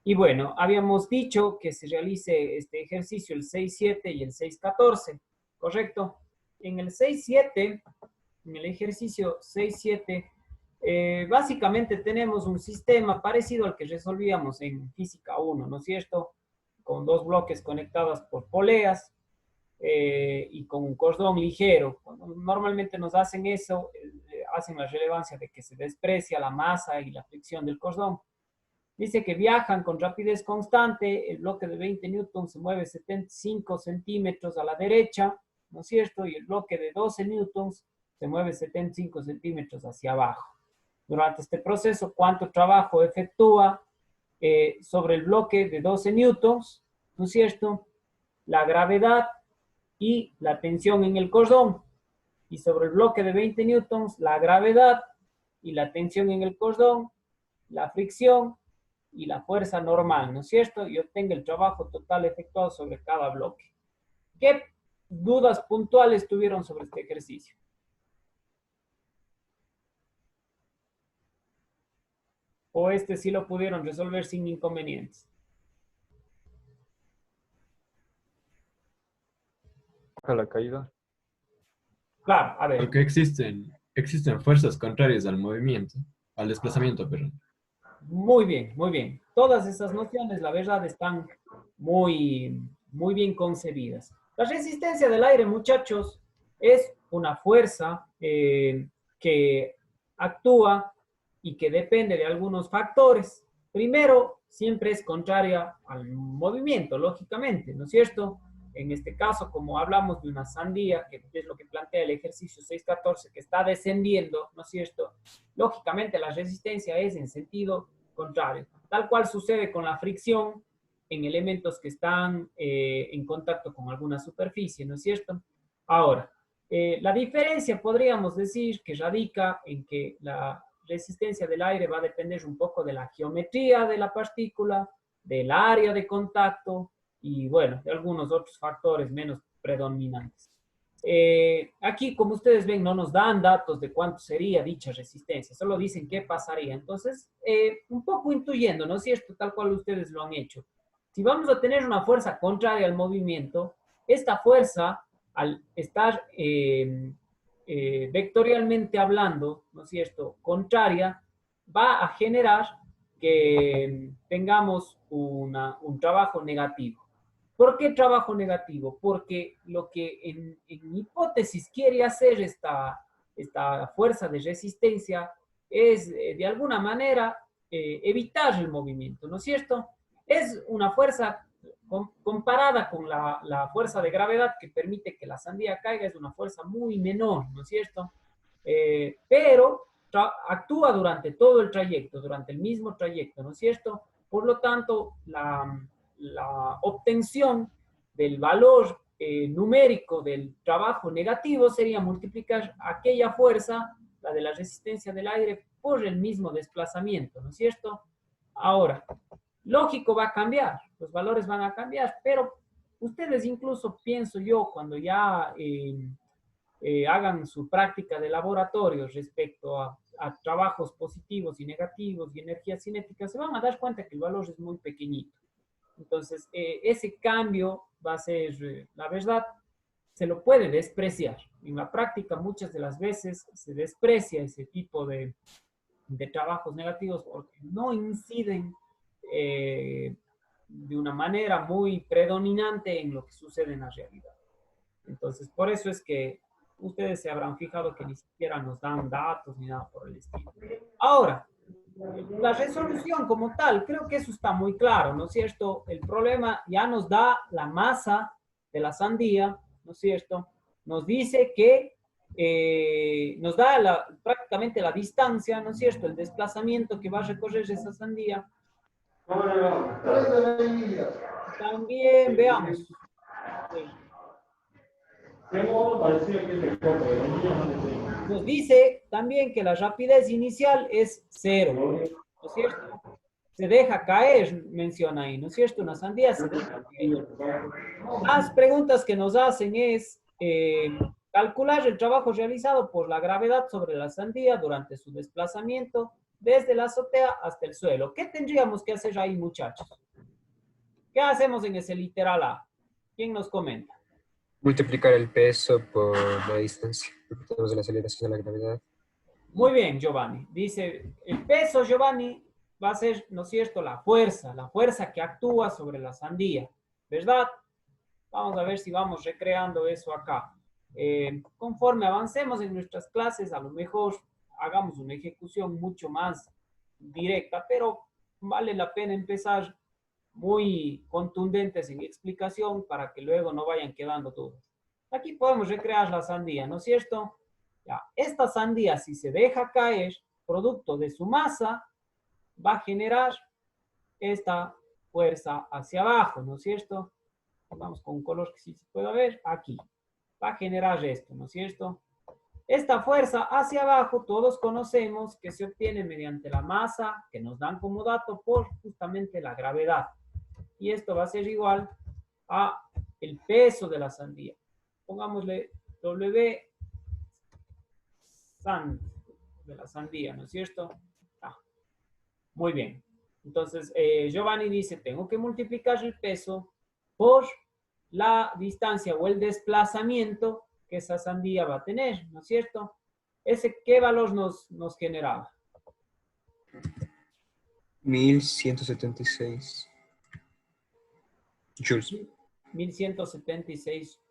Y bueno, habíamos dicho que se realice este ejercicio el 6-7 y el 6-14, ¿correcto? En el 6-7, en el ejercicio 6-7, básicamente tenemos un sistema parecido al que resolvíamos en física 1, ¿no es cierto? Con dos bloques conectados por poleas y con un cordón ligero. Cuando normalmente nos hacen eso, hacen la relevancia de que se desprecia la masa y la fricción del cordón. Dice que viajan con rapidez constante, el bloque de 20 newtons se mueve 75 centímetros a la derecha, ¿no es cierto? Y el bloque de 12 newtons se mueve 75 centímetros hacia abajo. Durante este proceso, ¿cuánto trabajo efectúa sobre el bloque de 12 newtons, ¿no es cierto? La gravedad y la tensión en el cordón. Y sobre el bloque de 20 newtons, la gravedad y la tensión en el cordón, la fricción y la fuerza normal, ¿no es cierto? Y obtenga el trabajo total efectuado sobre cada bloque. ¿Qué dudas puntuales tuvieron sobre este ejercicio? ¿O este sí lo pudieron resolver sin inconvenientes? A la caída. Claro, a ver. Porque existen fuerzas contrarias al movimiento, al desplazamiento, perdón. Muy bien, muy bien. Todas esas nociones, la verdad, están muy bien concebidas. La resistencia del aire, muchachos, es una fuerza que actúa y que depende de algunos factores. Primero, siempre es contraria al movimiento, lógicamente, ¿no es cierto? En este caso, como hablamos de una sandía, que es lo que plantea el ejercicio 6-14, que está descendiendo, ¿no es cierto? Lógicamente, la resistencia es en sentido contrario. Tal cual sucede con la fricción en elementos que están en contacto con alguna superficie, ¿no es cierto? Ahora, la diferencia podríamos decir que radica en que la resistencia del aire va a depender un poco de la geometría de la partícula, del área de contacto y, bueno, de algunos otros factores menos predominantes. Aquí, como ustedes ven, no nos dan datos de cuánto sería dicha resistencia, solo dicen qué pasaría. Entonces, un poco intuyendo, ¿no es cierto? Tal cual ustedes lo han hecho. Si vamos a tener una fuerza contraria al movimiento, esta fuerza, al estar vectorialmente hablando, ¿no es cierto?, contraria, va a generar que tengamos un trabajo negativo. ¿Por qué trabajo negativo? Porque lo que en hipótesis quiere hacer esta fuerza de resistencia es, de alguna manera, evitar el movimiento, ¿no es cierto? Es una fuerza comparada con la fuerza de gravedad que permite que la sandía caiga, es una fuerza muy menor, ¿no es cierto? Pero actúa durante todo el trayecto, durante el mismo trayecto, ¿no es cierto? Por lo tanto, la obtención del valor numérico del trabajo negativo sería multiplicar aquella fuerza, la de la resistencia del aire, por el mismo desplazamiento, ¿no es cierto? Ahora, lógico va a cambiar, los valores van a cambiar, pero ustedes incluso, pienso yo, cuando ya hagan su práctica de laboratorio respecto a trabajos positivos y negativos y energía cinética, se van a dar cuenta que el valor es muy pequeñito. Entonces, ese cambio va a ser, la verdad, se lo puede despreciar. En la práctica, muchas de las veces se desprecia ese tipo de trabajos negativos porque no inciden de una manera muy predominante en lo que sucede en la realidad. Entonces, por eso es que ustedes se habrán fijado que ni siquiera nos dan datos ni nada por el estilo. Ahora, la resolución como tal, creo que eso está muy claro, ¿no es cierto? El problema ya nos da la masa de la sandía, ¿no es cierto? Nos dice que nos da prácticamente la distancia, ¿no es cierto? El desplazamiento que va a recorrer esa sandía. También veamos. Nos dice también que la rapidez inicial es 0, ¿no es cierto? Se deja caer, menciona ahí, ¿no es cierto? Una sandía se deja caer. Las preguntas que nos hacen es calcular el trabajo realizado por la gravedad sobre la sandía durante su desplazamiento desde la azotea hasta el suelo. ¿Qué tendríamos que hacer ahí, muchachos? ¿Qué hacemos en ese literal A? ¿Quién nos comenta? Multiplicar el peso por la distancia, porque tenemos la aceleración de la gravedad. Muy bien, Giovanni. Dice, el peso, Giovanni, va a ser, ¿no es cierto?, la fuerza que actúa sobre la sandía, ¿verdad? Vamos a ver si vamos recreando eso acá. Conforme avancemos en nuestras clases, a lo mejor hagamos una ejecución mucho más directa, pero vale la pena empezar muy contundentes en explicación para que luego no vayan quedando dudas. Aquí podemos recrear la sandía, ¿no es cierto? Ya, esta sandía, si se deja caer, producto de su masa, va a generar esta fuerza hacia abajo, ¿no es cierto? Vamos con un color que sí se pueda ver, aquí. Va a generar esto, ¿no es cierto? Esta fuerza hacia abajo todos conocemos que se obtiene mediante la masa que nos dan como dato por justamente la gravedad. Y esto va a ser igual a el peso de la sandía. Pongámosle W sand de la sandía, ¿no es cierto? Muy bien. Entonces, Giovanni dice, tengo que multiplicar el peso por la distancia o el desplazamiento que esa sandía va a tener, ¿no es cierto? ¿Qué valor nos generaba? 1176 joules. 1176